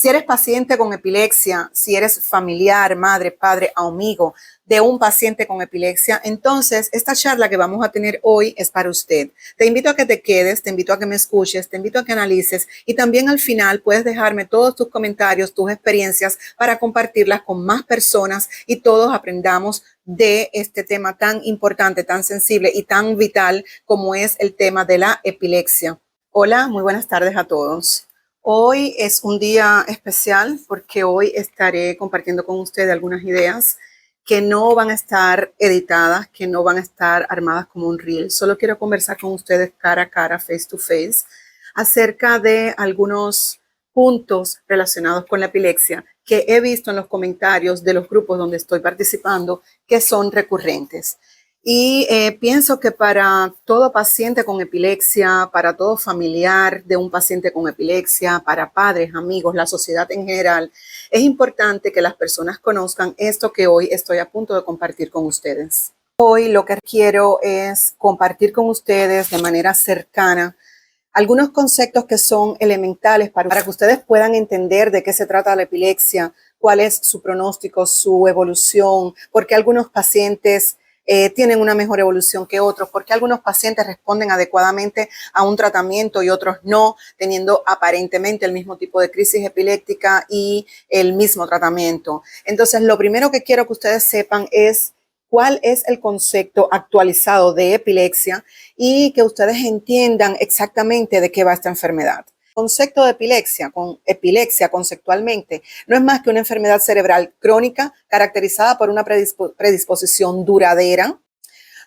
Si eres paciente con epilepsia, si eres familiar, madre, padre o amigo de un paciente con epilepsia, entonces esta charla que vamos a tener hoy es para usted. Te invito a que te quedes, te invito a que me escuches, te invito a que analices y también al final puedes dejarme todos tus comentarios, tus experiencias para compartirlas con más personas y todos aprendamos de este tema tan importante, tan sensible y tan vital como es el tema de la epilepsia. Hola, muy buenas tardes a todos. Hoy es un día especial porque hoy estaré compartiendo con ustedes algunas ideas que no van a estar editadas, que no van a estar armadas como un reel. Solo quiero conversar con ustedes cara a cara, face to face, acerca de algunos puntos relacionados con la epilepsia que he visto en los comentarios de los grupos donde estoy participando que son recurrentes. Y pienso que para todo paciente con epilepsia, para todo familiar de un paciente con epilepsia, para padres, amigos, la sociedad en general, es importante que las personas conozcan esto que hoy estoy a punto de compartir con ustedes. Hoy lo que quiero es compartir con ustedes de manera cercana algunos conceptos que son elementales para que ustedes puedan entender de qué se trata la epilepsia, cuál es su pronóstico, su evolución, porque algunos pacientes tienen una mejor evolución que otros, porque algunos pacientes responden adecuadamente a un tratamiento y otros no, teniendo aparentemente el mismo tipo de crisis epiléptica y el mismo tratamiento. Entonces, lo primero que quiero que ustedes sepan es cuál es el concepto actualizado de epilepsia y que ustedes entiendan exactamente de qué va esta enfermedad. El concepto de epilepsia conceptualmente no es más que una enfermedad cerebral crónica caracterizada por una predisposición duradera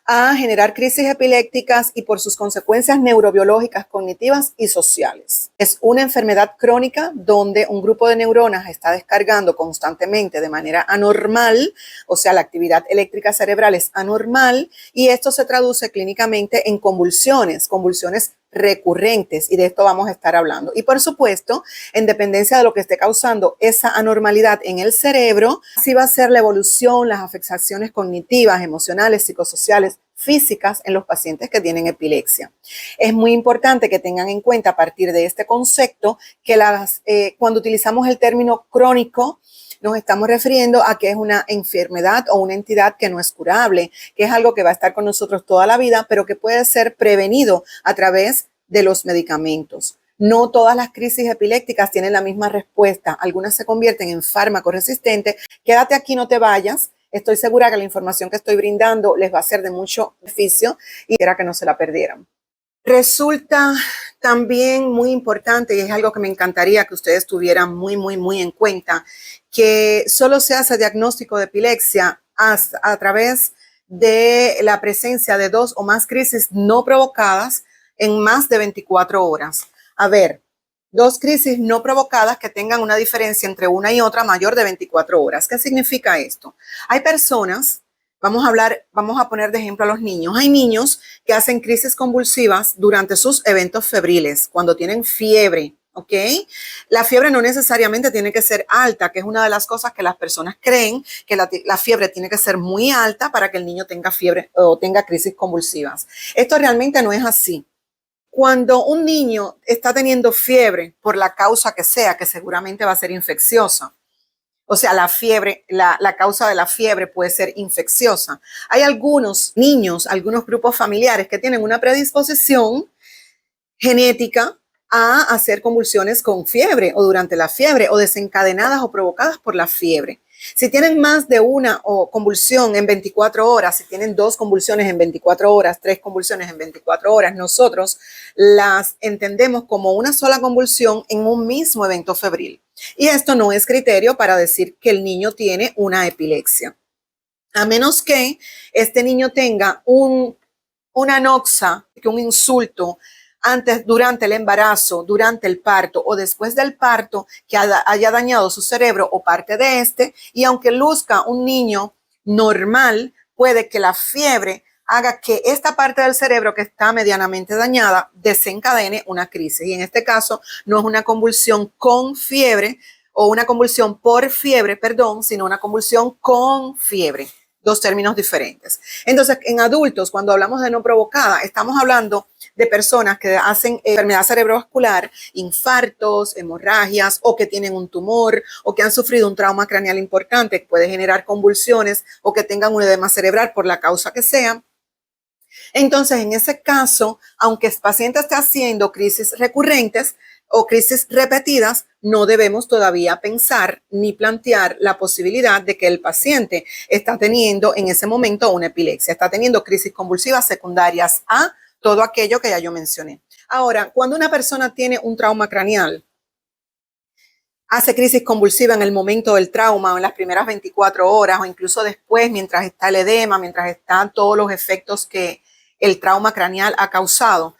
a generar crisis epilépticas y por sus consecuencias neurobiológicas, cognitivas y sociales. Es una enfermedad crónica donde un grupo de neuronas está descargando constantemente de manera anormal, o sea, la actividad eléctrica cerebral es anormal y esto se traduce clínicamente en convulsiones recurrentes y de esto vamos a estar hablando. Y por supuesto, en dependencia de lo que esté causando esa anormalidad en el cerebro, así va a ser la evolución, las afectaciones cognitivas, emocionales, psicosociales, físicas en los pacientes que tienen epilepsia. Es muy importante que tengan en cuenta a partir de este concepto que cuando utilizamos el término crónico, nos estamos refiriendo a que es una enfermedad o una entidad que no es curable, que es algo que va a estar con nosotros toda la vida, pero que puede ser prevenido a través de los medicamentos. No todas las crisis epilépticas tienen la misma respuesta. Algunas se convierten en fármaco resistentes. Quédate aquí, no te vayas. Estoy segura que la información que estoy brindando les va a ser de mucho beneficio y era que no se la perdieran. Resulta también muy importante y es algo que me encantaría que ustedes tuvieran muy en cuenta, que solo se hace diagnóstico de epilepsia a través de la presencia de 2 o más crisis no provocadas en más de 24 horas. A ver, 2 crisis no provocadas que tengan una diferencia entre una y otra mayor de 24 horas. ¿Qué significa esto? Hay personas, vamos a poner de ejemplo a los niños. Hay niños que hacen crisis convulsivas durante sus eventos febriles, cuando tienen fiebre, ¿ok? La fiebre no necesariamente tiene que ser alta, que es una de las cosas que las personas creen, que la fiebre tiene que ser muy alta para que el niño tenga fiebre o tenga crisis convulsivas. Esto realmente no es así. Cuando un niño está teniendo fiebre por la causa que sea, que seguramente va a ser infecciosa, o sea, la fiebre, la causa de la fiebre puede ser infecciosa. Hay algunos niños, algunos grupos familiares que tienen una predisposición genética a hacer convulsiones con fiebre o durante la fiebre o desencadenadas o provocadas por la fiebre. Si tienen más de una convulsión en 24 horas, si tienen 2 convulsiones en 24 horas, 3 convulsiones en 24 horas, nosotros las entendemos como una sola convulsión en un mismo evento febril. Y esto no es criterio para decir que el niño tiene una epilepsia. A menos que este niño tenga una anoxia, un insulto, durante el embarazo, durante el parto o después del parto que haya dañado su cerebro o parte de este, y aunque luzca un niño normal, puede que la fiebre haga que esta parte del cerebro que está medianamente dañada desencadene una crisis. Y en este caso no es una convulsión con fiebre o una convulsión por fiebre, perdón, sino una convulsión con fiebre, dos términos diferentes. Entonces, en adultos, cuando hablamos de no provocada, estamos hablando de personas que hacen enfermedad cerebrovascular, infartos, hemorragias, o que tienen un tumor, o que han sufrido un trauma craneal importante que puede generar convulsiones, o que tengan un edema cerebral por la causa que sea. Entonces, en ese caso, aunque el paciente esté haciendo crisis recurrentes o crisis repetidas, no debemos todavía pensar ni plantear la posibilidad de que el paciente está teniendo en ese momento una epilepsia, está teniendo crisis convulsivas secundarias a todo aquello que ya yo mencioné. Ahora, cuando una persona tiene un trauma craneal, hace crisis convulsiva en el momento del trauma o en las primeras 24 horas o incluso después, mientras está el edema, mientras están todos los efectos que el trauma craneal ha causado.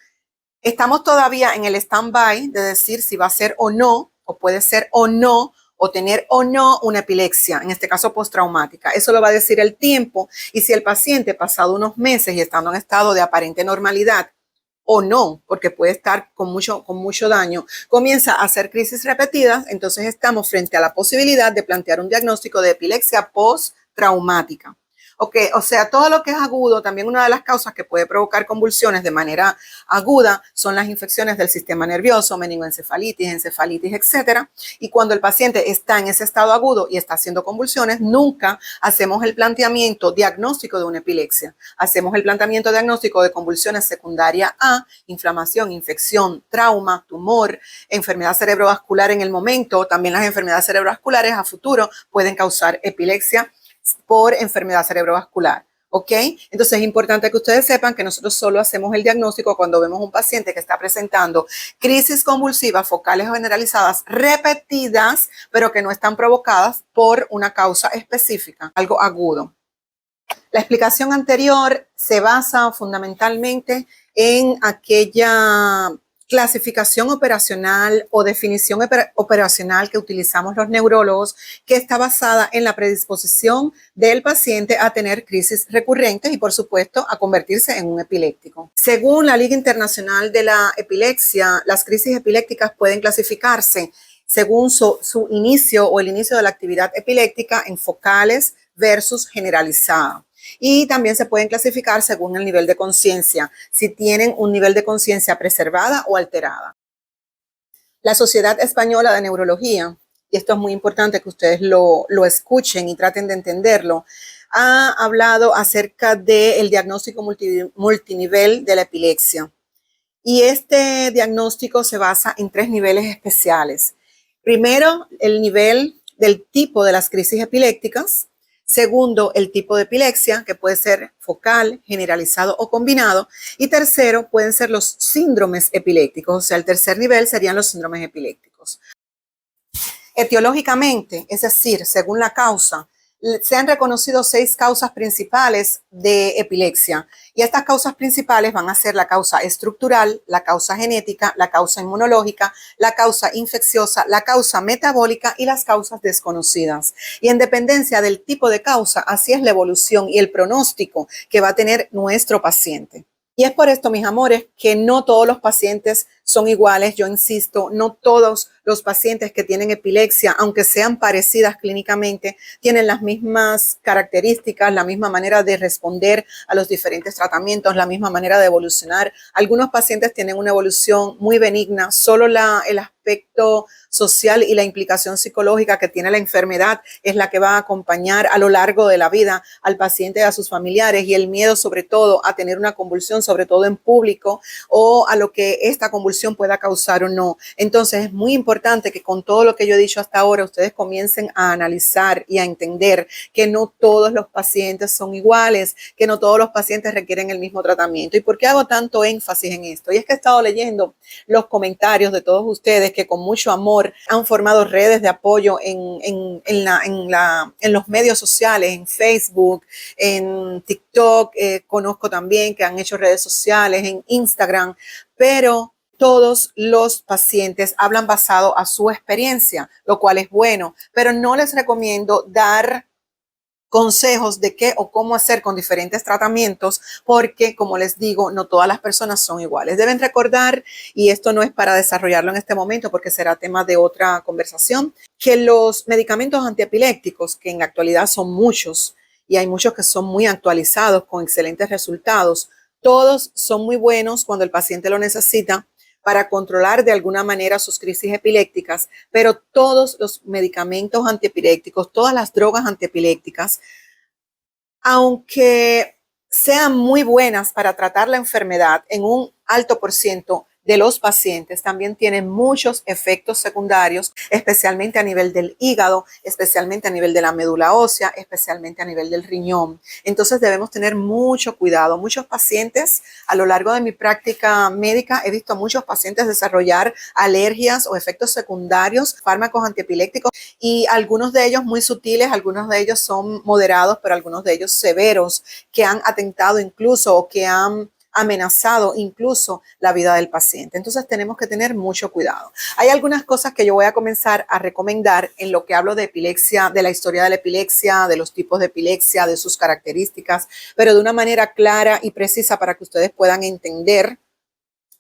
Estamos todavía en el stand-by de decir si va a ser o no, o puede ser o no, o tener o no una epilepsia, en este caso postraumática. Eso lo va a decir el tiempo, y si el paciente, pasado unos meses y estando en estado de aparente normalidad, o no, porque puede estar con mucho daño, comienza a hacer crisis repetidas, entonces estamos frente a la posibilidad de plantear un diagnóstico de epilepsia postraumática. Okay, o sea, todo lo que es agudo, también una de las causas que puede provocar convulsiones de manera aguda son las infecciones del sistema nervioso, meningoencefalitis, encefalitis, etcétera. Y cuando el paciente está en ese estado agudo y está haciendo convulsiones, nunca hacemos el planteamiento diagnóstico de una epilepsia. Hacemos el planteamiento diagnóstico de convulsiones secundaria a inflamación, infección, trauma, tumor, enfermedad cerebrovascular en el momento. También las enfermedades cerebrovasculares a futuro pueden causar epilepsia por enfermedad cerebrovascular, ¿ok? Entonces es importante que ustedes sepan que nosotros solo hacemos el diagnóstico cuando vemos un paciente que está presentando crisis convulsivas focales o generalizadas repetidas, pero que no están provocadas por una causa específica, algo agudo. La explicación anterior se basa fundamentalmente en aquella clasificación operacional o definición operacional que utilizamos los neurólogos, que está basada en la predisposición del paciente a tener crisis recurrentes y, por supuesto, a convertirse en un epiléptico. Según la Liga Internacional de la Epilepsia, las crisis epilépticas pueden clasificarse según su inicio o el inicio de la actividad epiléptica en focales versus generalizada. Y también se pueden clasificar según el nivel de conciencia, si tienen un nivel de conciencia preservada o alterada. La Sociedad Española de Neurología, y esto es muy importante que ustedes lo escuchen y traten de entenderlo, ha hablado acerca del diagnóstico multinivel de la epilepsia. Y este diagnóstico se basa en 3 niveles especiales. Primero, el nivel del tipo de las crisis epilépticas. Segundo, el tipo de epilepsia, que puede ser focal, generalizado o combinado. Y tercero, pueden ser los síndromes epilépticos. O sea, el tercer nivel serían los síndromes epilépticos. Etiológicamente, es decir, según la causa, se han reconocido 6 causas principales de epilepsia. Y estas causas principales van a ser la causa estructural, la causa genética, la causa inmunológica, la causa infecciosa, la causa metabólica y las causas desconocidas. Y en dependencia del tipo de causa, así es la evolución y el pronóstico que va a tener nuestro paciente. Y es por esto, mis amores, que no todos los pacientes son iguales. Yo insisto, no todos los pacientes que tienen epilepsia, aunque sean parecidas clínicamente, tienen las mismas características, la misma manera de responder a los diferentes tratamientos, la misma manera de evolucionar. Algunos pacientes tienen una evolución muy benigna, solo el aspecto social y la implicación psicológica que tiene la enfermedad es la que va a acompañar a lo largo de la vida al paciente y a sus familiares, y el miedo sobre todo a tener una convulsión, sobre todo en público, o a lo que esta convulsión pueda causar o no. Entonces es muy importante que con todo lo que yo he dicho hasta ahora ustedes comiencen a analizar y a entender que no todos los pacientes son iguales, que no todos los pacientes requieren el mismo tratamiento. ¿Y por qué hago tanto énfasis en esto? Y es que he estado leyendo los comentarios de todos ustedes que con mucho amor han formado redes de apoyo en los medios sociales, en Facebook, en TikTok, conozco también que han hecho redes sociales, en Instagram, pero todos los pacientes hablan basado a su experiencia, lo cual es bueno, pero no les recomiendo dar consejos de qué o cómo hacer con diferentes tratamientos, porque, como les digo, no todas las personas son iguales. Deben recordar, y esto no es para desarrollarlo en este momento porque será tema de otra conversación, que los medicamentos antiepilépticos, que en la actualidad son muchos, y hay muchos que son muy actualizados con excelentes resultados. Todos son muy buenos cuando el paciente lo necesita para controlar de alguna manera sus crisis epilépticas, pero todos los medicamentos antiepilépticos, todas las drogas antiepilépticas, aunque sean muy buenas para tratar la enfermedad en un alto por ciento de los pacientes, también tienen muchos efectos secundarios, especialmente a nivel del hígado, especialmente a nivel de la médula ósea, especialmente a nivel del riñón. Entonces debemos tener mucho cuidado. Muchos pacientes, a lo largo de mi práctica médica, he visto a muchos pacientes desarrollar alergias o efectos secundarios, fármacos antiepilépticos, y algunos de ellos muy sutiles, algunos de ellos son moderados, pero algunos de ellos severos, que han atentado incluso o que han amenazado incluso la vida del paciente. Entonces tenemos que tener mucho cuidado. Hay algunas cosas que yo voy a comenzar a recomendar en lo que hablo de epilepsia, de la historia de la epilepsia, de los tipos de epilepsia, de sus características, pero de una manera clara y precisa para que ustedes puedan entender.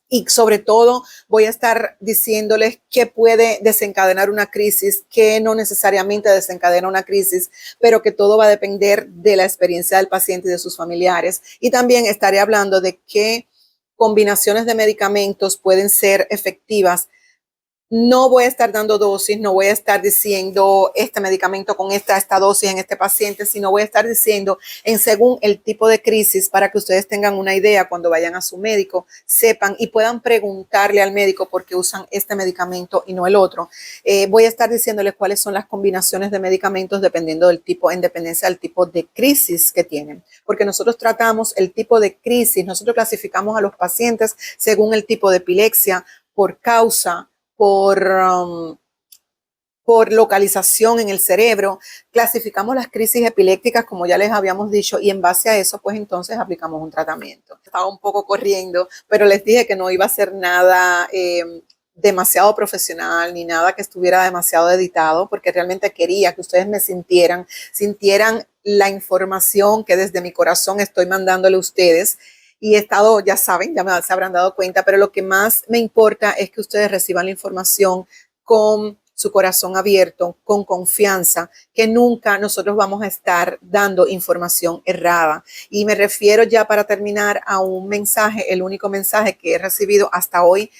Y sobre todo voy a estar diciéndoles qué puede desencadenar una crisis, qué no necesariamente desencadena una crisis, pero que todo va a depender de la experiencia del paciente y de sus familiares. Y también estaré hablando de qué combinaciones de medicamentos pueden ser efectivas. No voy a estar dando dosis, no voy a estar diciendo este medicamento con esta dosis en este paciente, sino voy a estar diciendo en según el tipo de crisis para que ustedes tengan una idea cuando vayan a su médico, sepan y puedan preguntarle al médico por qué usan este medicamento y no el otro. Voy a estar diciéndoles cuáles son las combinaciones de medicamentos dependiendo del tipo, en dependencia del tipo de crisis que tienen, porque nosotros tratamos el tipo de crisis, nosotros clasificamos a los pacientes según el tipo de epilepsia por causa, por localización en el cerebro, clasificamos las crisis epilépticas como ya les habíamos dicho y en base a eso pues entonces aplicamos un tratamiento. Estaba un poco corriendo, pero les dije que no iba a ser nada demasiado profesional ni nada que estuviera demasiado editado porque realmente quería que ustedes me sintieran la información que desde mi corazón estoy mandándole a ustedes. Y he estado, ya saben, se habrán dado cuenta, pero lo que más me importa es que ustedes reciban la información con su corazón abierto, con confianza, que nunca nosotros vamos a estar dando información errada. Y me refiero ya para terminar a un mensaje, el único mensaje que he recibido hasta hoy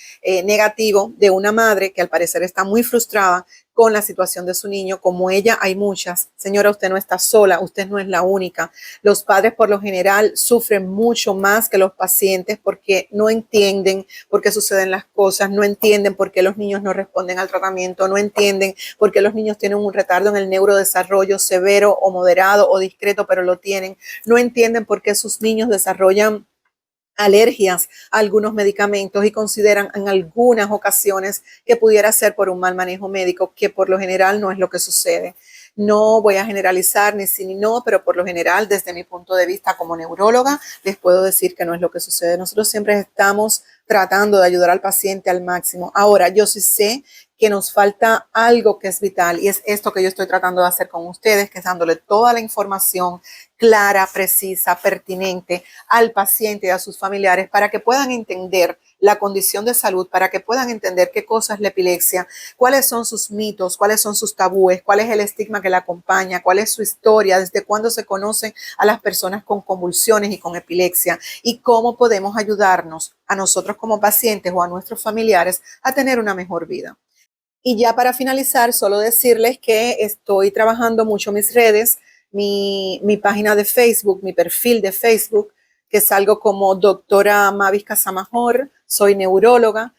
negativo de una madre que al parecer está muy frustrada con la situación de su niño. Como ella hay muchas. Señora, usted no está sola, usted no es la única. Los padres por lo general sufren mucho más que los pacientes porque no entienden por qué suceden las cosas, no entienden por qué los niños no responden al tratamiento, no entienden por qué los niños tienen un retardo en el neurodesarrollo severo o moderado o discreto, pero lo tienen. No entienden por qué sus niños desarrollan alergias a algunos medicamentos y consideran en algunas ocasiones que pudiera ser por un mal manejo médico, que por lo general no es lo que sucede. No voy a generalizar ni sí ni no, pero por lo general, desde mi punto de vista como neuróloga, les puedo decir que no es lo que sucede. Nosotros siempre estamos tratando de ayudar al paciente al máximo. Ahora, yo sí sé que nos falta algo que es vital y es esto que yo estoy tratando de hacer con ustedes, que es dándole toda la información clara, precisa, pertinente al paciente y a sus familiares para que puedan entender la condición de salud, para que puedan entender qué cosa es la epilepsia, cuáles son sus mitos, cuáles son sus tabúes, cuál es el estigma que la acompaña, cuál es su historia, desde cuándo se conocen a las personas con convulsiones y con epilepsia y cómo podemos ayudarnos a nosotros como pacientes o a nuestros familiares a tener una mejor vida. Y ya para finalizar, solo decirles que estoy trabajando mucho mis redes, mi página de Facebook, mi perfil de Facebook, que salgo como doctora Mavis Casamajor, soy neuróloga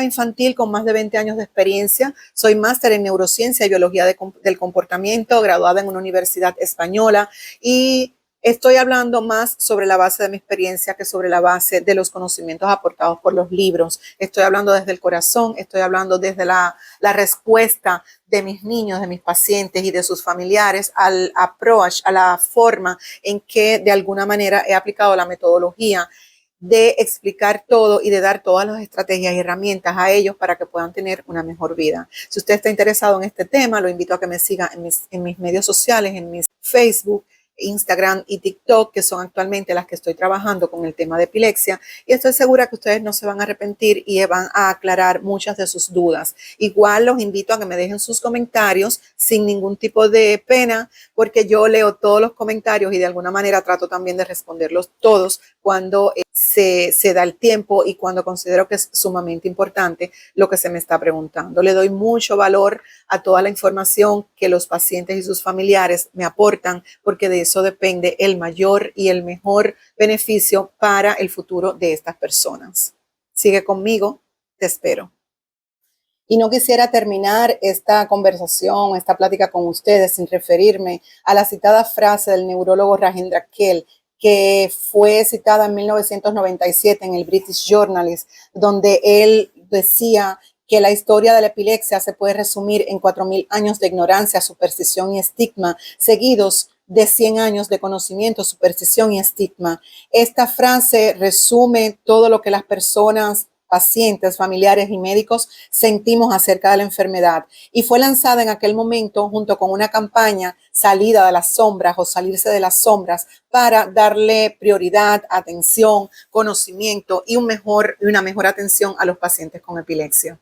infantil con más de 20 años de experiencia, soy máster en neurociencia y biología del comportamiento, graduada en una universidad española y estoy hablando más sobre la base de mi experiencia que sobre la base de los conocimientos aportados por los libros. Estoy hablando desde el corazón, estoy hablando desde la respuesta de mis niños, de mis pacientes y de sus familiares al approach, a la forma en que de alguna manera he aplicado la metodología de explicar todo y de dar todas las estrategias y herramientas a ellos para que puedan tener una mejor vida. Si usted está interesado en este tema, lo invito a que me siga en mis medios sociales, en mis Facebook, Instagram y TikTok, que son actualmente las que estoy trabajando con el tema de epilepsia, y estoy segura que ustedes no se van a arrepentir y van a aclarar muchas de sus dudas. Igual los invito a que me dejen sus comentarios sin ningún tipo de pena, porque yo leo todos los comentarios y de alguna manera trato también de responderlos todos cuando se da el tiempo y cuando considero que es sumamente importante lo que se me está preguntando. Le doy mucho valor a toda la información que los pacientes y sus familiares me aportan, porque de eso depende el mayor y el mejor beneficio para el futuro de estas personas. Sigue conmigo, te espero. Y no quisiera terminar esta conversación, esta plática con ustedes sin referirme a la citada frase del neurólogo Rajendra Kell, que fue citada en 1997 en el British Journalist, donde él decía que la historia de la epilepsia se puede resumir en 4.000 años de ignorancia, superstición y estigma, seguidos de 100 años de conocimiento, superstición y estigma. Esta frase resume todo lo que las personas, pacientes, familiares y médicos sentimos acerca de la enfermedad, y fue lanzada en aquel momento junto con una campaña salida de las sombras o salirse de las sombras para darle prioridad, atención, conocimiento y una mejor atención a los pacientes con epilepsia.